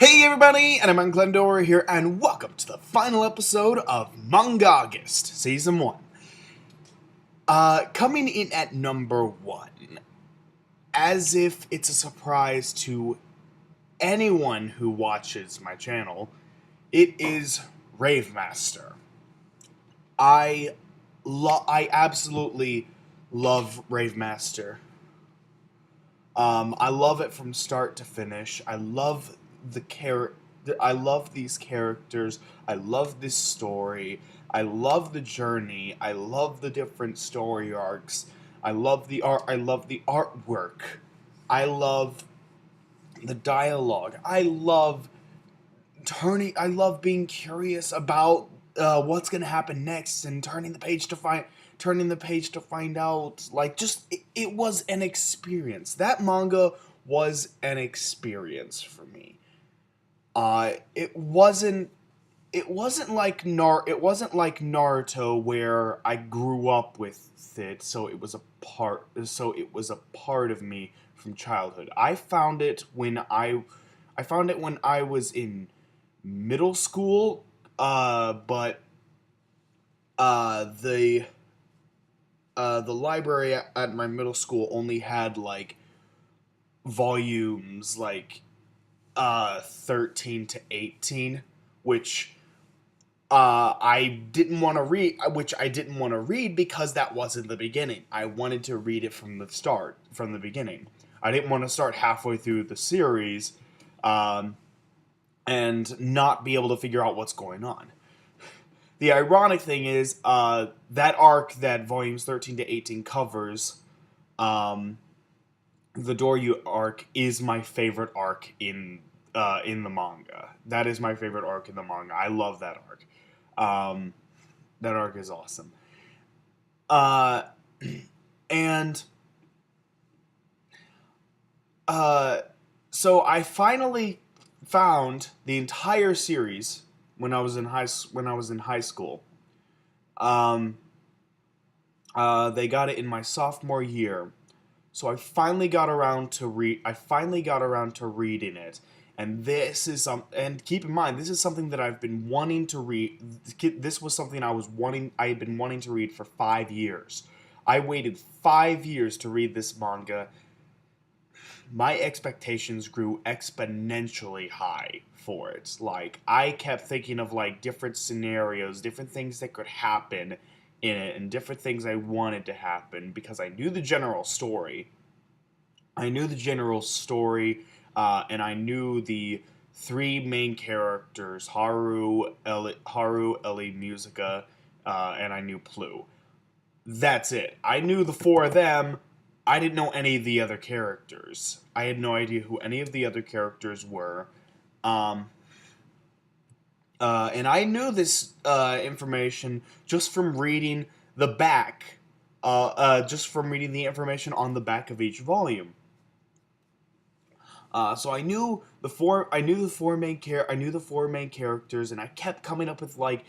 Hey everybody, and I'm Glendora here, and welcome to the final episode of Mang-August, Season 1. Coming in at number 1, as if it's a surprise to anyone who watches my channel, it is Rave Master. I absolutely love Rave Master. I love it from start to finish. I love I love these characters. I love this story. I love the journey. I love the different story arcs. I love the art. I love the artwork. I love the dialogue. I love being curious about what's gonna happen next and turning the page to find out. Like, it was an experience. That manga was an experience for me. It wasn't like Naruto, where I grew up with it, so it was a part of me from childhood. I found it when I was in middle school, but the library at my middle school only had like volumes 13 to 18, which I didn't want to read because that wasn't the beginning. I wanted to read it from the beginning. I didn't want to start halfway through the series and not be able to figure out what's going on. The ironic thing is, that arc that volumes 13 to 18 covers, the Doryu arc, is my favorite arc in the manga. That is my favorite arc in the manga. I love that arc. That arc is awesome. And so I finally found the entire series when I was in high school. They got it in my sophomore year, so I finally got around to reading it. And and keep in mind, this is something that I've been wanting to read. This was something I had been wanting to read for 5 years. I waited 5 years to read this manga. My expectations grew exponentially high for it. Like, I kept thinking of like different scenarios, different things that could happen in it, and different things I wanted to happen, because I knew the general story. And I knew the three main characters: Haru, Ellie, Musica, and I knew Plu. That's it. I knew the four of them. I didn't know any of the other characters. I had no idea who any of the other characters were. And I knew this information just from reading the back, just from reading the information on the back of each volume. So I knew the four main characters, and I kept coming up with like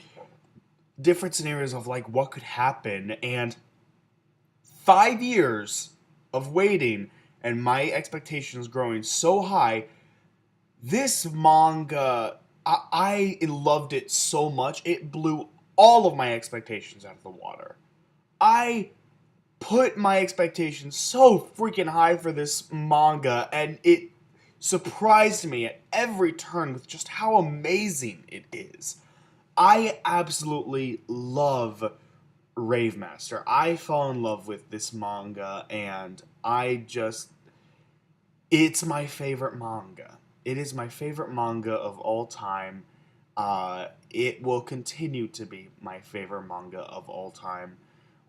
different scenarios of like what could happen. And 5 years of waiting and my expectations growing so high, this manga, I loved it so much. It blew all of my expectations out of the water. I put my expectations so freaking high for this manga, and it surprised me at every turn with just how amazing it is. I absolutely love Rave Master. I fell in love with this manga, and it's my favorite manga. It is my favorite manga of all time. It will continue to be my favorite manga of all time,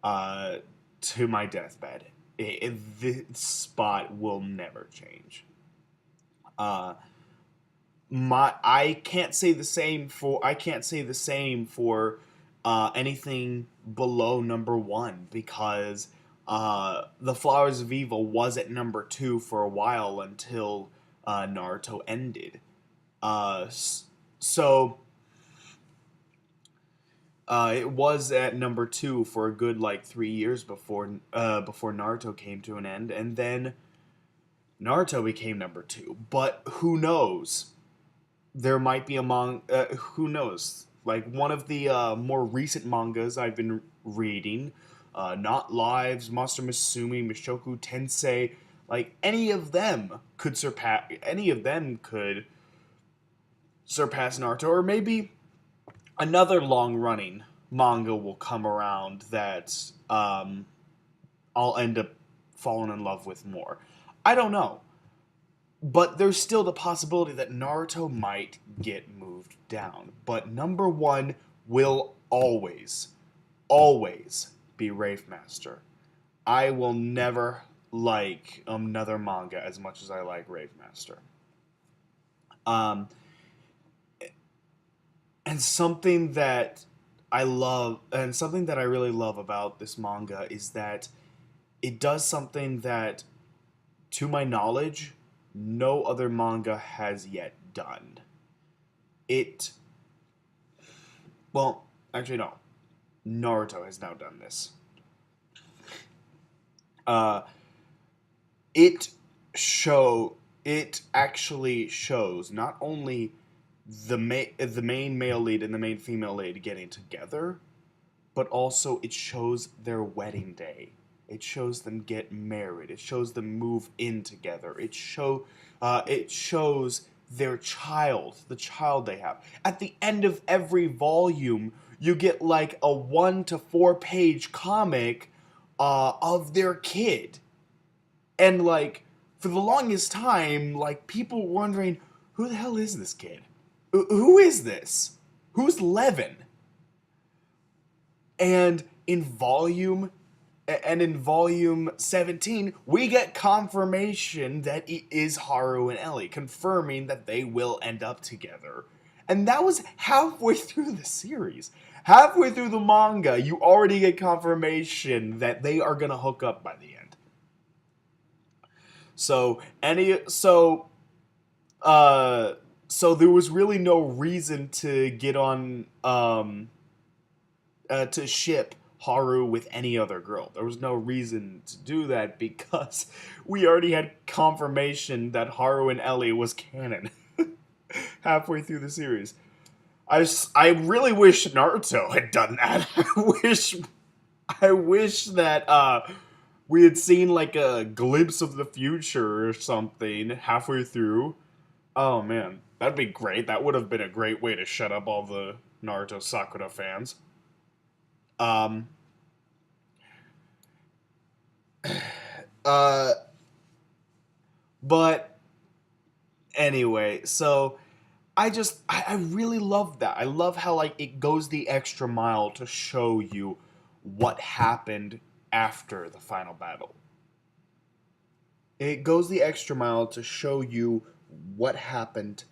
to my deathbed. This spot will never change. I can't say the same for anything below number 1, because the Flowers of Evil was at number 2 for a while until Naruto ended. So it was at number 2 for a good like 3 years before Naruto came to an end, and then Naruto became number 2. But who knows? there might be who knows? Like one of the more recent mangas I've been reading, Not Lives, Monster Musume, Mishoku Tensei, like any of them could surpass Naruto, or maybe another long running manga will come around that I'll end up falling in love with more. I don't know. But there's still the possibility that Naruto might get moved down. But number one will always, always be Rave Master. I will never like another manga as much as I like Rave Master. Um, and something that I really love about this manga is that it does something that, to my knowledge, no other manga has yet done. It, well, actually, no. Naruto has now done this. Uh, it it actually shows not only the main male lead and the main female lead getting together, but also it shows their wedding day. It shows them get married. It shows them move in together. It shows their child, the child they have. At the end of every volume, you get like a 1 to 4 page comic of their kid, and like for the longest time, like people were wondering, who the hell is this kid? Who is this? Who's Levin? And in volume 17, we get confirmation that it is Haru and Ellie, confirming that they will end up together. And that was halfway through the series. Halfway through the manga, you already get confirmation that they are gonna hook up by the end. So so there was really no reason to get on to ship Haru with any other girl. There was no reason to do that because we already had confirmation that Haru and Ellie was canon halfway through the series. I really wish Naruto had done that. I wish that we had seen like a glimpse of the future or something halfway through. Oh man, that'd be great. That would have been a great way to shut up all the Naruto Sakura fans. Um, uh, but anyway, so I really love that. I love how like it goes the extra mile to show you what happened after the final battle. It goes the extra mile to show you what happened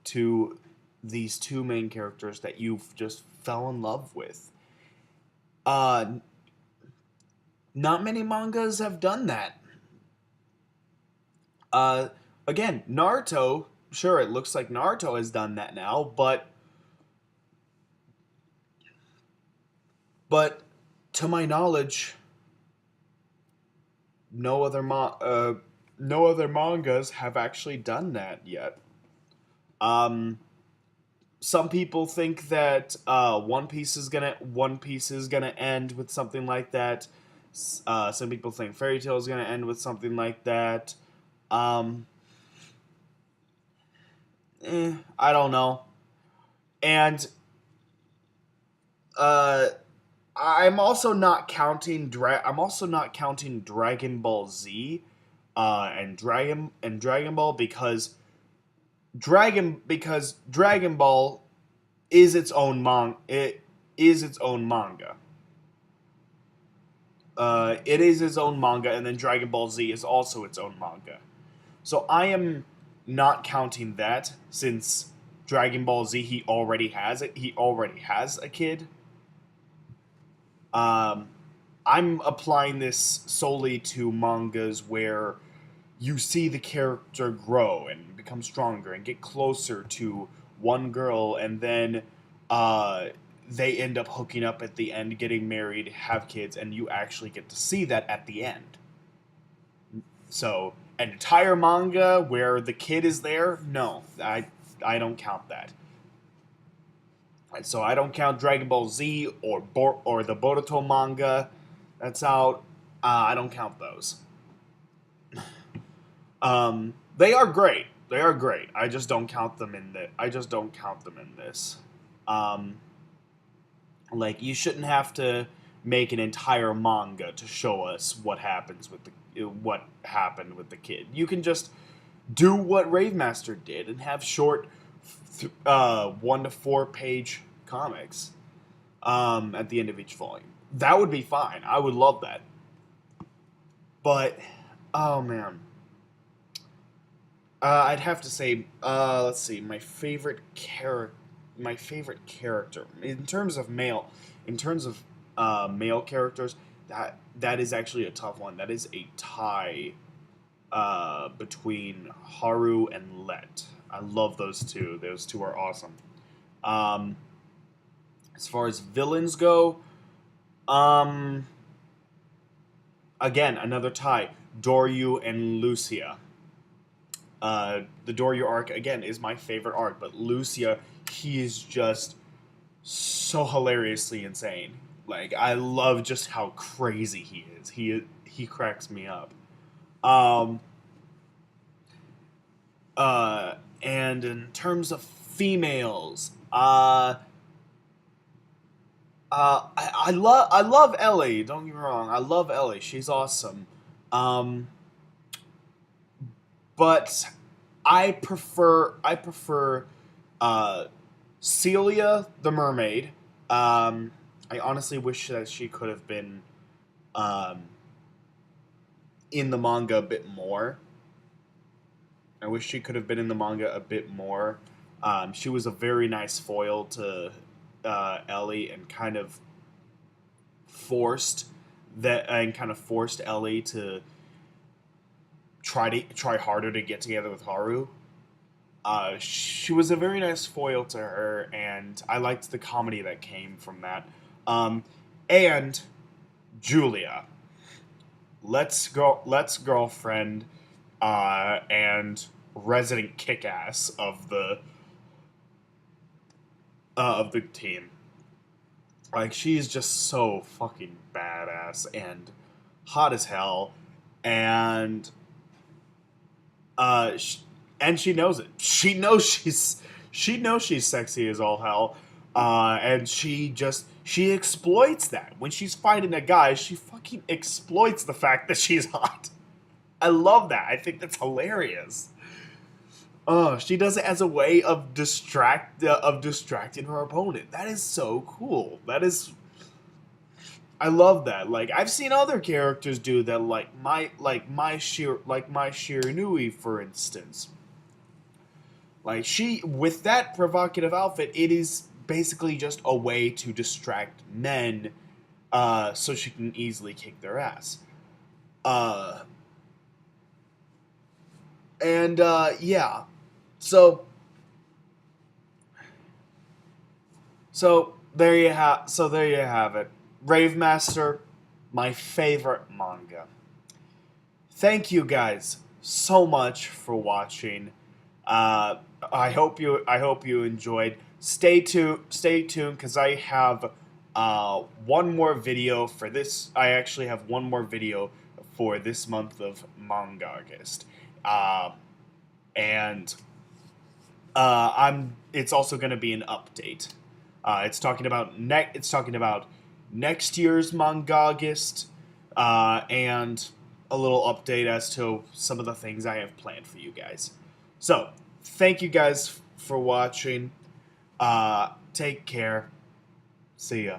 to these two main characters that you've just fell in love with. Uh, Not many mangas have done that. Uh, Again, Naruto, sure, it looks like Naruto has done that now, but to my knowledge, no other no other mangas have actually done that yet. Um, some people think that One Piece is gonna end with something like that. Some people think Fairy Tail is gonna end with something like that. Um, I don't know. And uh, I'm also not counting Dragon Ball Z, and Dragon Ball because Dragon Ball is its own it is its own manga. It is its own manga, and then Dragon Ball Z is also its own manga. So I am not counting that since Dragon Ball Z he already has it. He already has a kid. Um, I'm applying this solely to mangas where you see the character grow and become stronger and get closer to one girl, and then uh, they end up hooking up at the end, getting married, have kids, and you actually get to see that at the end. So, an entire manga where the kid is there? No, I don't count that. And so I don't count Dragon Ball Z or the Boruto manga that's out. I don't count those. They are great. They are great. I just don't count them in the. I just don't count them in this. Um, like you shouldn't have to make an entire manga to show us what happens with what happened with the kid. You can just do what Rave Master did and have short, 1 to 4 page comics at the end of each volume. That would be fine. I would love that. But oh man. I'd have to say, let's see, my favorite character in terms of male characters. That is actually a tough one. That is a tie between Haru and Let. I love those two. Those two are awesome. As far as villains go, again another tie. Doryu and Lucia. The Doryu arc, again, is my favorite arc, but Lucia, he is just so hilariously insane. Like, I love just how crazy he is. He cracks me up. And in terms of females, I love Ellie, don't get me wrong, I love Ellie, she's awesome. But I prefer Celia the mermaid. I honestly wish that she could have been in the manga a bit more. I wish she could have been in the manga a bit more. She was a very nice foil to Ellie and kind of forced Ellie to try harder to get together with Haru. She was a very nice foil to her, and I liked the comedy that came from that. And Julia, let's girlfriend, and resident kick-ass of the team. Like, she's just so fucking badass and hot as hell, and and she knows it. She knows she's sexy as all hell, and she exploits that. When she's fighting a guy, she fucking exploits the fact that she's hot. I love that. I think that's hilarious. She does it as a way of distracting her opponent. That is so cool. I love that. Like, I've seen other characters do that, like my Shiranui, for instance. Like, with that provocative outfit, it is basically just a way to distract men, so she can easily kick their ass. Yeah. So there you have it. Rave Master, my favorite manga. Thank you guys so much for watching. I hope you enjoyed. Stay tuned because I have one more video for this. I actually have one more video for this month of Mang-August. It's also going to be an update. It's talking about next year's Mang-August, and a little update as to some of the things I have planned for you guys. So, thank you guys for watching. Take care. See ya.